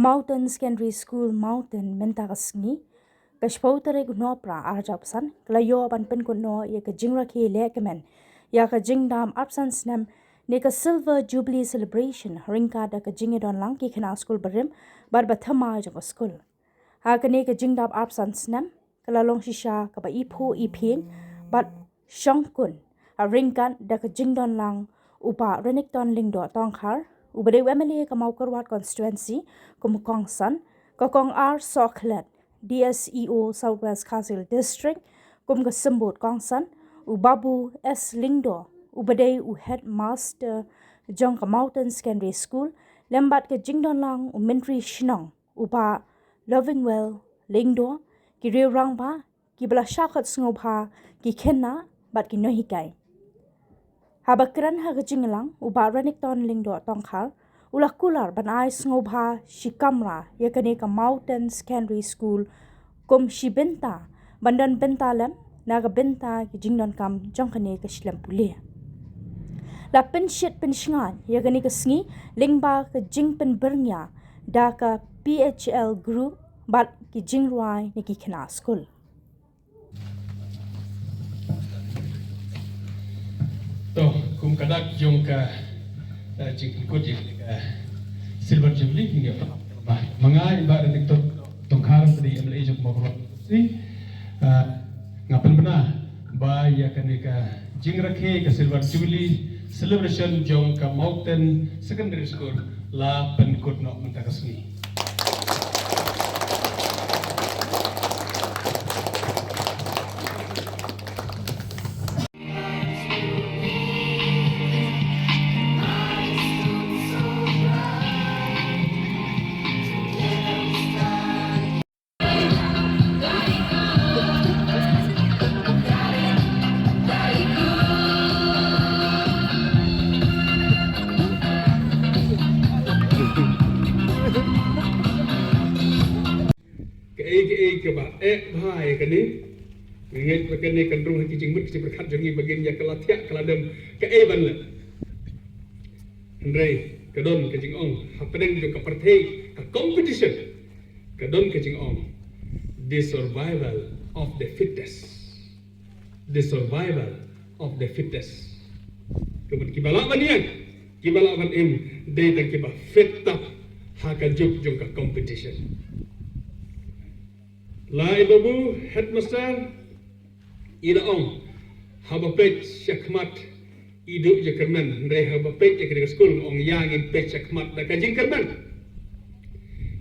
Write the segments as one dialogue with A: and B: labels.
A: Mawten Secondary School Mawten menta ka Sngi ka spoutere no pra arjapsan klayo ban Pynkut no ya ka Jingrakhe lekemen ya ka jingdam absence nem ne ka silver jubilee celebration ringka da ka jingedon lang ki khana school barim bar bathama jo school ha ka ne ka jingdam absence nem kala long shisha ka ba ipho iping bat shongkun a ringkan da ka jingdon lang upa renikton lingdo tongkhar ubade wemele ka maukarwat constituency kumukong san kakong R Soklet DSEO Southwest Khasil District kum ka simbot kongsan ubabu S Lingdo ubade u headmaster jong ka Mawten Secondary School lembat ka jingdon lang mentri shnong upa Lovingwell Lingdo ki rang ba ki bla shakat Sngewbha ki khenna bat ki nohikai habakran ha gajinglang uba renikton lingdo tongkhar ula Kular banai Sngewbha si Kamra yakane ka Mawten Secondary School kum si benta bandan benta lem naga benta ki jingdon kam jongkane ka shlam pule la penshit penshngan yakane ka Sngi lingba ka jingpen bernya da ka PHL group bat ki jingruai ni ki khana school
B: to kum kadak jong ka Pynkut ka silver jubilee ni ba mangai ba de tok tongkhar di MLA jong mabro si ngapan bena ba ya ka Jingrakhe ka silver jubilee celebration jong ka Mawten Secondary School la Pynkut no menta ka Sngi ke ba bhai ka ni ngai pa kan kan rung ki jingmut ki berkhat jangi bagian ya kala tiak kala dem ke ban la ndrei ka don ka jing ong happening jo ka parthei ka competition ka don ka jing ong the survival of the fittest kemudian kibala banian kibala ban im dei dan kiba fit up ha ka juk jo ka competition la ibu headmaster ida ong haba pet syakmat idu je kerman ndai haba pet je ke school ong yang in pet syakmat da ka jing kerman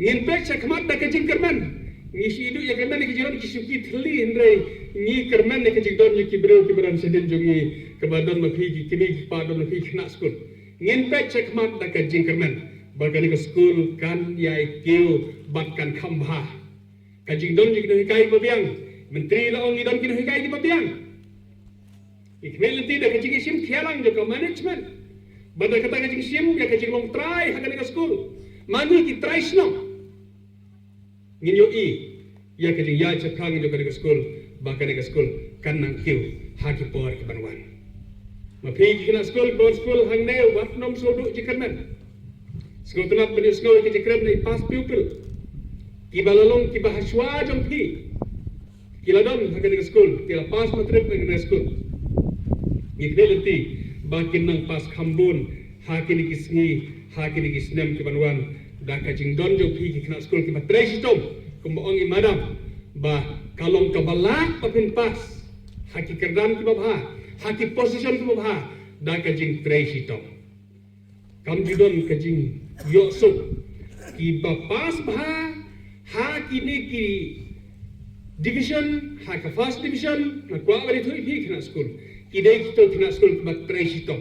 B: ngin pet syakmat da ka jing kerman ngi si idu je kerman ki jiron ki suki thli ndai ngi kerman ne ka jing don ki bro ki bran seden jongi ke badon ma phi ki kini ki pa don phi khna school ngin pet syakmat da ka jing kerman bagani ka school kan yai keu batkan khambha kajing don jik hikai babiang menteri laong idon kino hikai di babiang ikmel nanti dah kajing sim khialang jo management bada kata kajing sim ya kajing long try hakan ka school mani ki try sno ngin yo I ya kajing ya chaprang jo ka school bakan ka school kan nang kiu haki por ki banwan ma phi ki na school board school hang ne wat nom so du jikan man school tunat bani school ki jikran ni pass pupil kibalalong kibahaswa jong pi kiladon hakan school kila pas matrip hakan school ngiknelati bakin nang pas khambun hakin ki Sngi hakin ki snem ki banwan da ka jingdon jong pi ki kena school ki matrai sitom kumong I madam ba kalong kabalak papin pas haki kerdan ki babha haki position ki babha da ka jing trai sitom kam jidon ka jing yo so ki ba pas bha ha kini ki division ha ka first division na kwa bari thoi phi khna school ki dei ki to khna school ba trai si to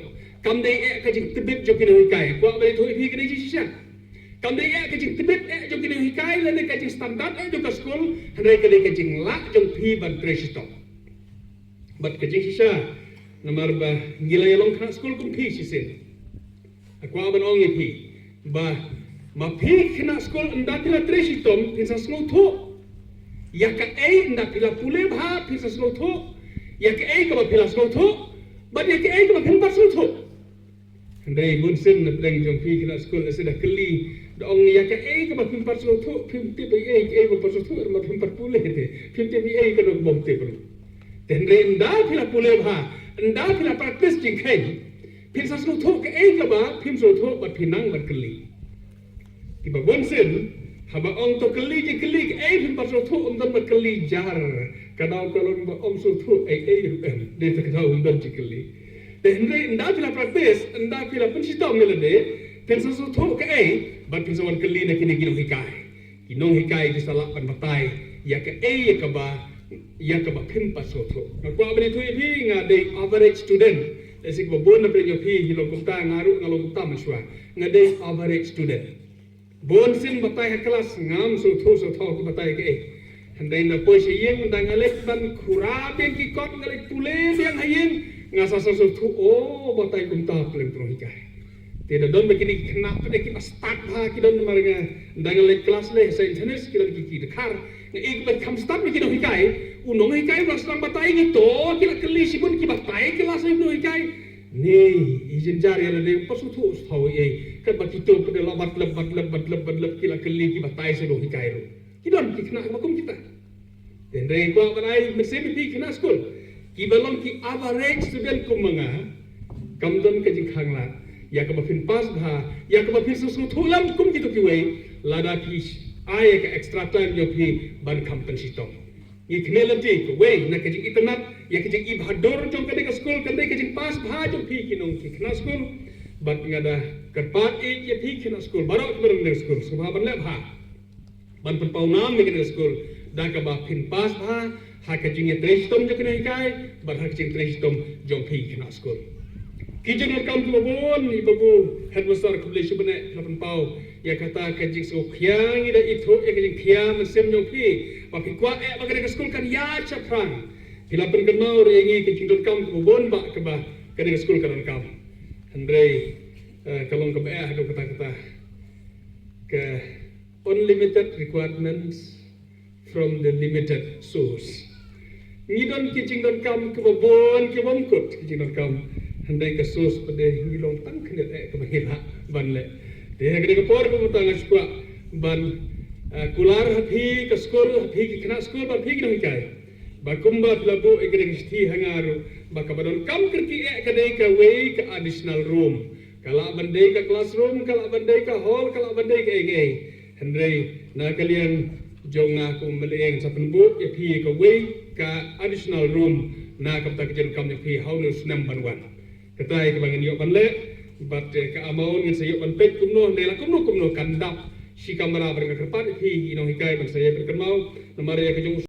B: kam dei e ka jing tibit jo kini kai kwa bari thoi phi kini ji sha kam dei e ka jing tibit e jo kini kai le ne ka jing standard e jo ka school handai ka ka jing la jong phi ban trai si to bat ka jing sha namar ba ngilai long khna school kum phi si se kwa ban ong phi ba ma phi khna school nda pila tresitom pinsa sngo tho ya ka ei nda pila pule bha pinsa sngo tho ya ka ei ka pila sngo tho ba ya ka ei ka phin ba sngo tho ndai mun sin na pleng jong phi khna school se da kli Ong ya ka ke ba pim par so thu pim ti be ba par so thu ma pim par pule te pim ti be ka no bom te bro ten re nda phila pule bha nda phila practice jing khain pim sa so thu ke ka ba pim so thu ba pinang ba kli ki ba bon sen haba ong to kli je kli pim par so thu dam ba kli jar ka daw ka long ba om so thu de ta ka daw dam je kli ten re nda phila practice nda phila pun si tom le de pim so thu ke but pin sawan kali na kini kinong hikai di salak pan batai ya ka ba pim pasoto na kwa bani tu pi nga de average student desik ba bon na pre yo pi hilong kumta ngaru ngalong kumta maswa nga de average student bon sin batai ha kelas ngam so tho ku batai ke handai na poi se yeng ndang alek ban khura ben ki kot ngalek tule yang hayeng nga sa so thu o batai kumta pleng pro hikai tidak don begini kenapa pada kita start ha kita don marga dengan le kelas le sa internet kita ki dekar ne ik ban kam start begini hikai unong hikai ba stang batai ni to kita keli sibun ki batai kelas ni hikai ne izin jari le de pasu thu thau e kan ba kita pada labat kita keli ki batai se do hikai ro kita don ki kena makum kita dan re ko banai mesti pi kena school ki balon ki average student kumanga kam don ke jing khangla ya ka mafin pas bha ya ka mafin so thulam kum ki to ki wei lada pi ai ka extra time yo pi ban company to ni khnelati ko wei na ka jing internet ya ka jing ibhador jong ka de school ka de ka jing pas bha jo pi ki nong ki khna school bat ngada karpat e ya pi khna school barok bareng de school subha ban le bha ban pan pau nam ni ka school da ka ba pin pas bha ha ka jing tres tom jo ka kai bat ha ka jing tres tom jong pi khna school Kijang rekam tu babon, ibu headmaster kubli subene lapan pau. Ya kata kajing so kiang ida itu ya kajing kiang mesem nyopi. Tapi kuat bagai ke sekolah kan ya caprang. Hilapan kenal rengi kajing rekam tu babon bak kebah kadang sekolah kan rekam. Andre kalau kebah ada kata-kata ke unlimited requirements from the limited source. Ngidon kajing rekam ke babon ke bangkut kajing rekam. Handai ka sos pada ngilong tang kena ke bahila ban le de gede ke por ko tang skwa ban kular hapi ka skol hapi ki kena skol ba phi nang kai ba kumba labo e gede sti hangaru ba ka badon kam kerki ka de ka we ka additional room kala bandai ka classroom kala bandai ka hall kala bandai ka ngai handai na kalian jonga ko meleng sa penbu e phi ka we ka additional room na kam ta jen kam phi how no snam banwan Ketai kebangan yok ban le bat ke amaun ngin sayok ban pet kumno nela kumno kandap si kamera berkepat hi inong hikai ban saya berkemau namare ke jong